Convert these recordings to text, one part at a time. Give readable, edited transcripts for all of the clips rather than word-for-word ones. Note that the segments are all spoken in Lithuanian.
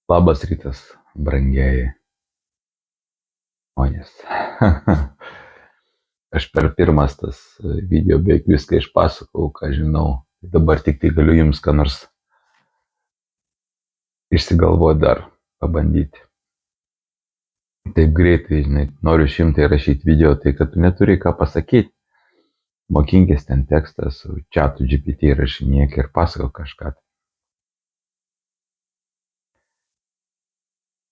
Labas rytas, brangieji žmonės. Aš per pirmas tas video beveik viską išpasakau, ką žinau. Dabar tik tai galiu jums ką nors išsigalvoti dar, pabandyti. Taip greitai, žinai, noriu 100 rašyti video, tai kad tu neturi ką pasakyti. Mokinkis ten tekstą su chatu GPT rašinėk ir pasako kažką.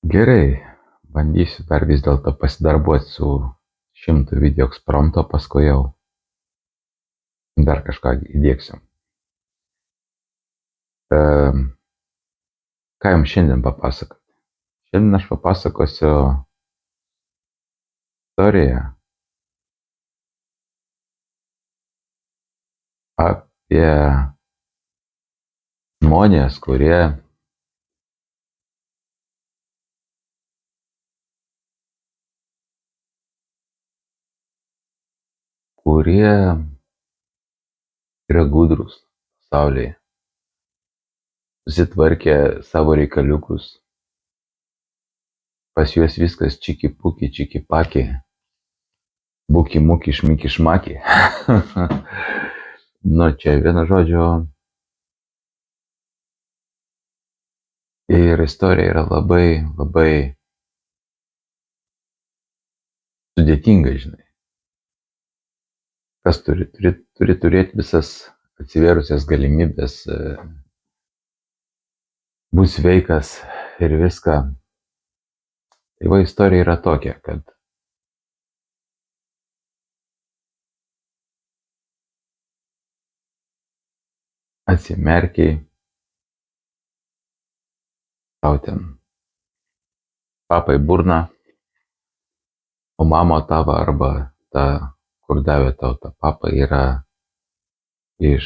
Gerai, bandysiu dar vis dėlto pasidarbuoti su 100 video ekspromto, paskui jau dar kažką įdėksiu. Ką jums šiandien papasakoti? Šiandien aš papasakosiu istoriją apie žmonės, kurie yra gudrus pasaulyje. Susitvarkė savo reikaliukus. Pas juos viskas čiki-puki, čiki-paki. Buki-muki, šmiki-šmaki. Nu, čia vieno žodžio. Ir istorija yra labai, labai sudėtinga, žinai. Kas turi turėti visas atsivėrusias galimybės, bus sveikas ir viską. Tai va, istorija yra tokia, kad atsimerkiai, tau ten papai burną, o mama tavo arba ta, kur davė tau tą papą, yra iš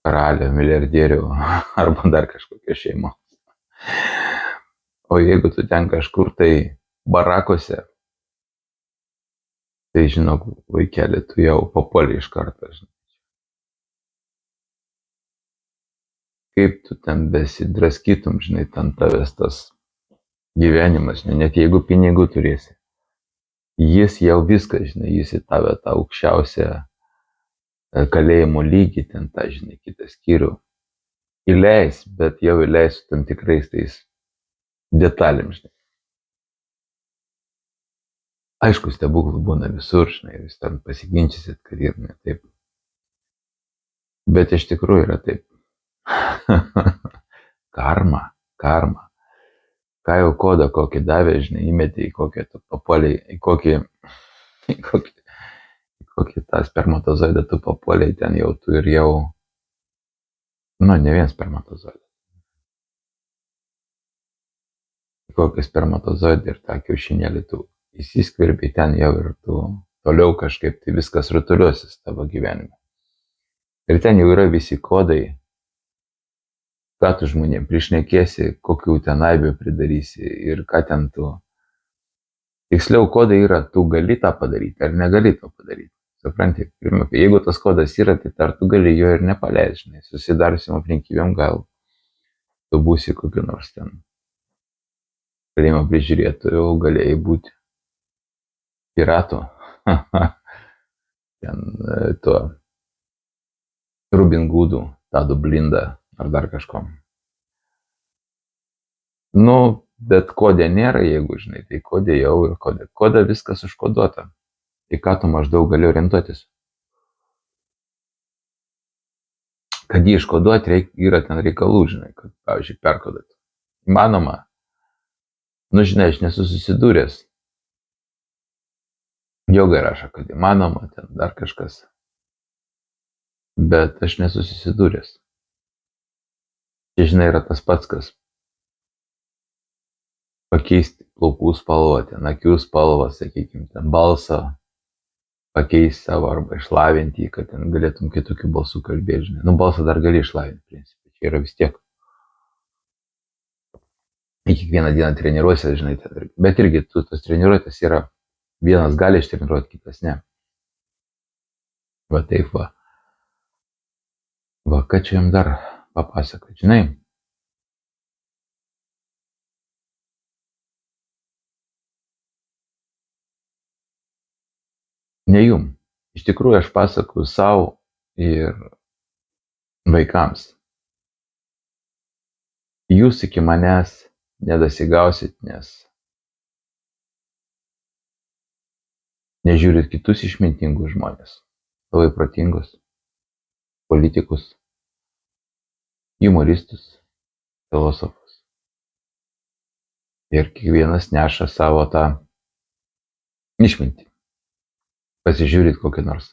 karalių, milijardierių arba dar kažkokios šeimos. O jeigu tu ten kažkur tai barakose, tai žinok, vaikeli, tu jau papuolė iš karto. Kaip tu ten besidraskytum, žinai, ten tavęs tas gyvenimas, žinai, net jeigu pinigų turėsi. Jis jau viską, žinai, jis į tave tą aukščiausią kalėjimo lygį, ten tą, žinai, kitą skyrių įleis, bet jau įleis su tam tikrais tais detalėm, žinai. Aišku, stebuklų būna visur, žinai, jūs ten pasiginčysit, kad ir ne taip. Bet iš tikrųjų yra taip. Karma. Ką jau kodą kokį davė, žinai, įmetė į kokią tu papuoliai, į kokį tą spermatozoidą tu papuoliai, ten jau tu ir jau, nu, ne vien spermatozoidą. Į kokį spermatozoidą ir tą kiaušinėlį tu įsiskverbi ten jau ir tu toliau kažkaip tai viskas rutuliosis tavo gyvenime. Ir ten jau yra visi kodai, ką tu žmonėm prišnekėsi, kokių ten aibių pridarysi ir ką ten tu. Tiksliau, kodai yra, tu gali tą padaryti ar negali to padaryti. Supranti, jeigu tas kodas yra, tai ar tu gali jo ir nepaleisti, žinai, susidarusiam aplinkybėm gal tu būsi kokiu nors ten kalėjimo prižiūrėtoju, galėjai būti piratu. Ten tuo Robin Hoodu, Tadu Blinda ar dar kažkom. Nu, bet kodė nėra, jeigu žinai, tai kodė jau ir kodė. Kodė viskas užkoduota. Į ką tu maždaug gali orientuotis. Kad jį iškoduoti yra ten reikalų, žinai, kad, pavyzdžiui, perkoduoti. Įmanoma. Nu, žinai, aš nesu susidūręs. Jogai rašo, kad įmanoma, ten dar kažkas. Bet aš nesu susidūręs. Čia, žinai, yra tas pats, kas pakeisti plaukų spalvą, ten akių spalvą, sakykime, ten balsą, pakeisti savo arba išlavinti, kad ten galėtum kitokių balsų kalbėti, žinai. Nu, balsą dar gali išlavinti, principai, čia yra vis tiek. Į kiekvieną dieną treniruosi, žinai, bet irgi tu tos treniruotės yra, vienas gali ištreniruoti, kitas ne. Va taip va. Va, ką čia jam dar papasakoti, žinai. Ne jum. Iš tikrųjų aš pasakoju savo ir vaikams. Jūs iki manęs nedasigausit, nes nežiūrit kitus išmintingus žmonės, labai protingus, politikus, humoristus, filosofus. Ir kiekvienas neša savo tą išmintį. Pasižiūrit kokį nors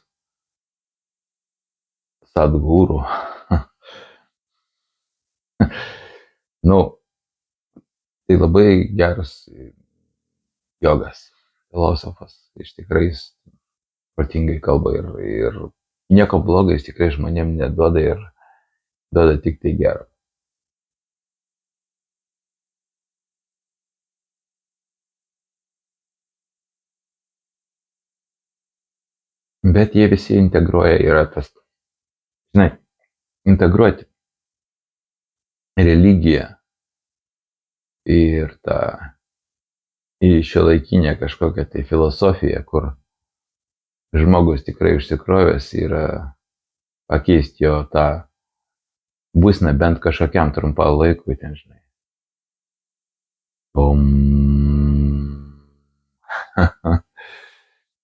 Sadguru. Nu, tai labai geras jogas, filosofas. Iš tikrai jis protingai kalba ir nieko blogo jis tikrai žmonėm neduoda ir duoda tik tai gero. Bet jie visi integruoja, yra tas, žinai, integruoti religiją ir tą į šiuolaikinę kažkokią tai filosofiją, kur žmogus tikrai užsikrovęs yra pakeisti jo tą būseną bent kažkokiam trumpam laikui, ten, žinai.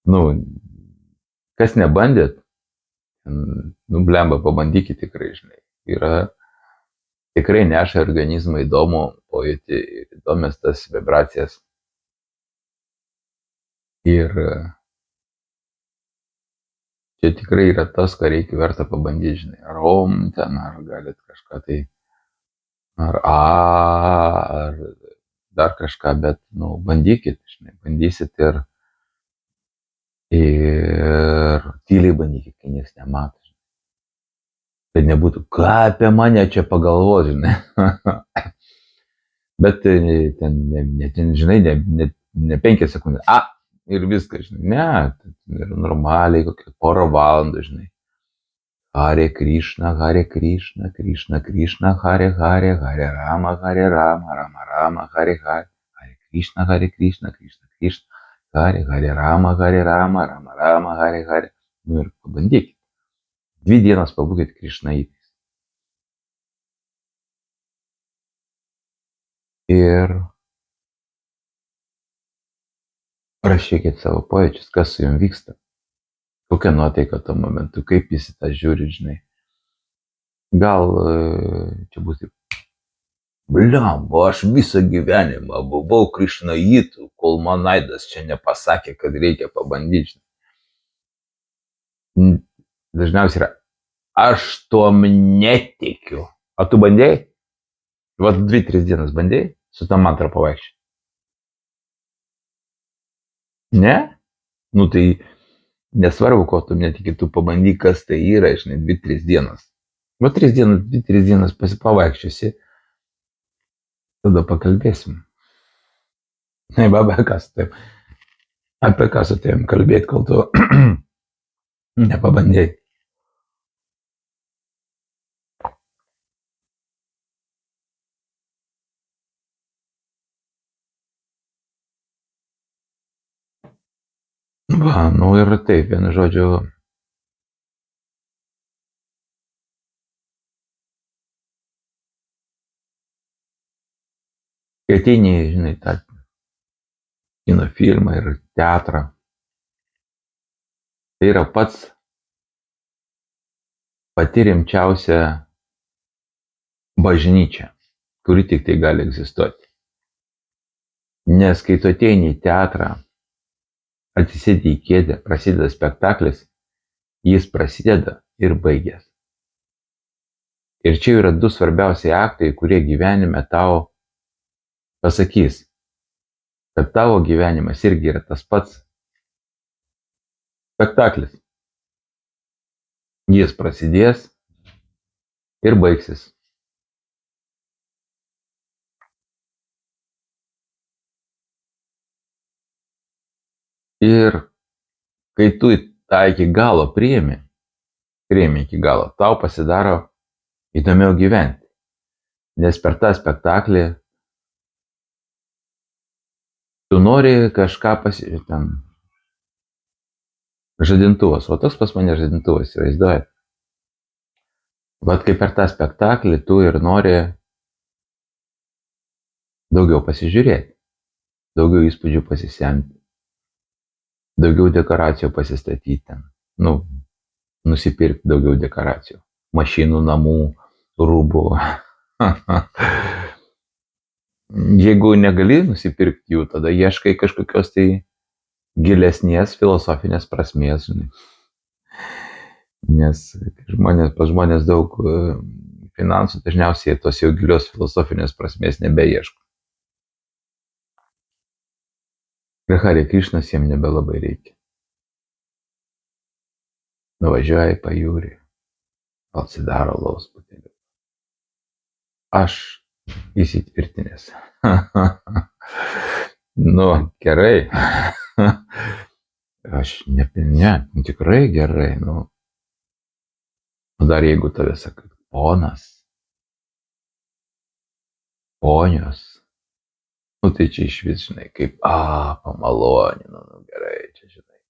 Nu, kas nebandėt, nu, blemba, pabandykit tikrai, žinai. Yra tikrai neša organizmą įdomų pojūtį, įdomias tas vibracijas. Ir čia tikrai yra tas, ką reikia verta pabandyti, žinai. Ar om ten, ar galit kažką tai, ar ar dar kažką, bet, nu, bandykit, žinai, bandysit ir tyliai bandykit, kai niekas nemato. Kad nebūtų, ką apie mane čia pagalvos, žinai. Bet ten, žinai, ne 5 sekundės. Ir viskas, žinai. Ne, ir normaliai, kokią porą valandų, žinai. Hare Krishna, Krishna Krishna, Hare Hare, Hare Rama, Rama Rama, Hare Hare, Hare Krishna, Krishna Krishna, Hare Hare Rama, Rama Rama, Hare Hare. Nu ir pabandykit. 2 dienas pabūkit krišnaitais. Ir rašykit savo pojūčius, kas su jum vyksta. Kokia nuotaika tuo momentu, kaip jūs į tą žiūrit, žinai. Gal čia bus taip. Blemba, aš visą gyvenimą buvau krišnaitų, kol man aidas čia nepasakė, kad reikia pabandyti. Dažniausiai yra, aš tuom netikiu. O tu bandėjai? Vat 2-3 dienas bandėjai su tą mantrą pavaikščioti? Ne? Nu tai nesvarbu, ko tu netiki, tu pabandyk, kas tai yra, žinai, 2-3 dienas. Va 2-3 dienas pasipavaikščiosi, tada pakalbėsim. Na, apie ką su tavim kalbėti, kol tu nepabandėjai. Va, nu ir taip, vienu žodžiu. Kai ateini, žinai, tą kino filmą ir teatrą, tai yra pati rimčiausia bažnyčia, kuri tik tai gali egzistuoti. Nes kai tu ateini į teatrą, atsisėdi į kėdę, prasideda spektaklis, jis prasideda ir baigės. Ir čia yra 2 svarbiausiai aktai, kurie gyvenime tau pasakys, kad tavo gyvenimas irgi yra tas pats spektaklis. Jis prasidės ir baigsis. Ir kai tu tą iki galo priimi iki galo, tau pasidaro įdomiau gyventi. Nes per tą spektaklį tu nori kažką ten Žadintuvas, o toks pas mane žadintuvas, įsivaizduojat. Vat kaip per tą spektaklį tu ir nori daugiau pasižiūrėti, daugiau įspūdžių pasisemti, daugiau dekoracijų pasistatyti ten. Nu, nusipirkti daugiau dekoracijų. Mašinų, namų, rūbų. Jeigu negali nusipirkti jų, tada ieškai kažkokios tai gilesnės filosofinės prasmės, žinai. Nes pas žmonės daug finansų, dažniausiai tos jau gilios filosofinės prasmės nebeieško. Ir Hare Krišnas jiems nebelabai reikia. Nuvažiuoja į pajūrį, atsidaro alaus butelį. Aš įsitvirtinęs. Nu, gerai. Aš ne, tikrai gerai. Nu, dar jeigu tave sakai, ponas, ponios, nu tai čia iš vis, žinai, kaip, pamaloninu, nu gerai, čia, žinai.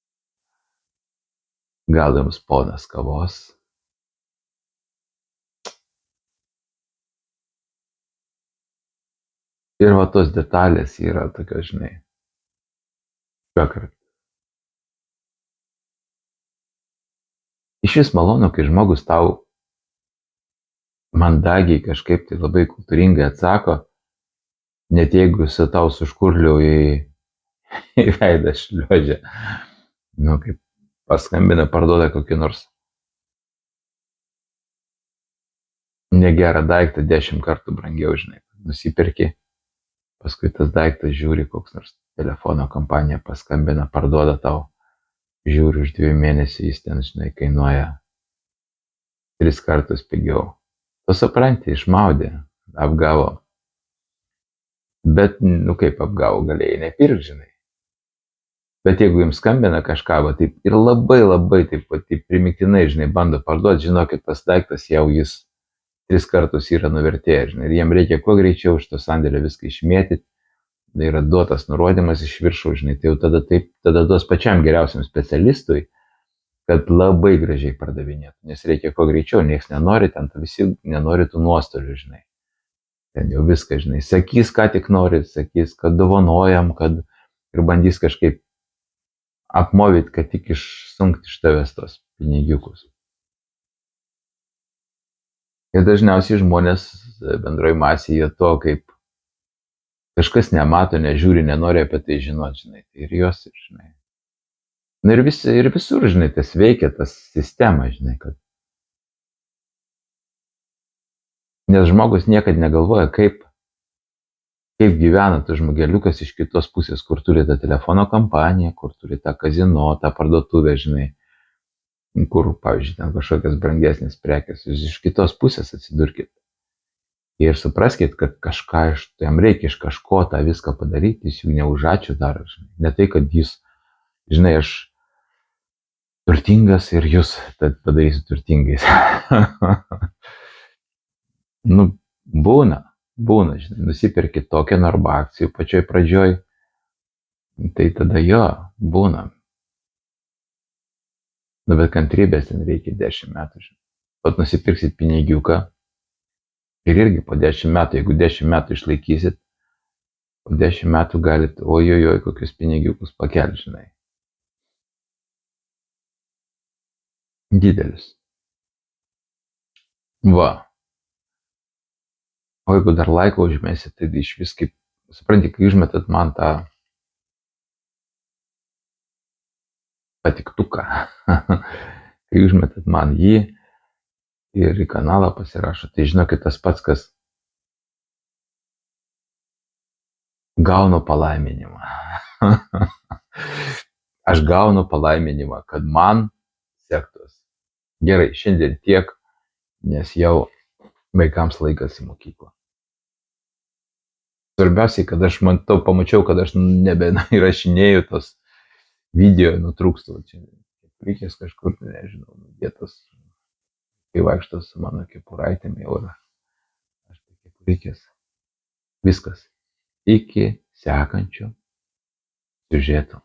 Gal jums ponas kavos? Ir va tos detalės yra tokios, žinai, šiuokart. Iš vis malonu, kai žmogus tau mandagiai kažkaip tai labai kultūringai atsako, net jeigu su tau suškurliau į veidą šliuožia. Nu, kaip paskambina, parduoda kokį nors negerą daiktą 10 kartų brangiau, žinai, nusipirki. Paskui tas daiktas žiūri, koks nors telefono kompanija paskambina, parduoda tau, žiūri už 2 mėnesių, jis ten, žinai, kainuoja 3 kartus pigiau. Tu supranti, išmaudė, apgavo. Bet, nu kaip apgavo, galėjai nepirkti, žinai. Bet jeigu jums skambina kažką, va, taip ir labai taip primiktinai, žinai, bando parduoti, žinokit, tas daiktas jau jis 3 kartus yra nuvertėjęs, žinai, ir jiem reikia kuo greičiau iš to sandėlio viską išmėtyti, tai yra duotas nurodymas iš viršaus, žinai, tai jau tada duos pačiam geriausiam specialistui, kad labai gražiai pardavinėtų, nes reikia kuo greičiau, nieks nenori, ten visi nenori tų nuostolių, žinai. Ten jau viską, žinai, sakys, ką tik nori, sakys, kad dovanojam, kad ir bandys kažkaip apmovyt, kad tik išsunkti iš tavęs tos pinigiukus. Ir dažniausiai žmonės bendroji masėje to, kaip kažkas nemato, nežiūri, nenori apie tai žinoti, žinai, tai ir jos, žinai. Na ir visur, žinai, tas veikia, tas sistema, žinai, kad. Nes žmogus niekada negalvoja, kaip gyvena tas žmogeliukas iš kitos pusės, kur turi tą telefono kompaniją, kur turi tą kazino, tą parduotuvę, žinai. Kur, pavyzdžiui, ten kažkokias brangesnės prekės, jūs iš kitos pusės atsidurkit. Ir supraskit, kad jam reikia iš kažko tą viską padaryti, jis jų ne už ačiū daro, žinai. Ne tai, kad jis, žinai, aš turtingas ir jūs tad padarysiu turtingais. Nu, būna, žinai, nusipirkit tokią arba akcijų pačioj pradžioj, tai tada jo, būna. Nu, bet kantrybės ten reikia 10 metų, žinai. Pat nusipirksit pinigiuką ir irgi po 10 metų, jeigu 10 metų išlaikysit, po 10 metų galit, ojojoj, kokius pinigiukus pakelti, žinai. Didelis. Va. O jeigu dar laiką užmesit, tai iš vis kaip, supranti, kai užmetat man tą patiktuką, kai užmetat man jį ir į kanalą pasirašo, tai žinokit, tas pats, kas gaunu palaiminimą. Aš gaunu palaiminimą, kad man sektos. Gerai, šiandien tiek, nes jau vaikams laikas į mokyklą. Svarbiausiai, kad aš pamačiau, kad aš nebeįrašinėju tos video, nutrūkstu. Čia reikės kažkur, nežinau, vietos, kai vaikšto su mano kepuraitėm jau yra. Aš tai kepurikės. Viskas. Iki sekančio siužeto.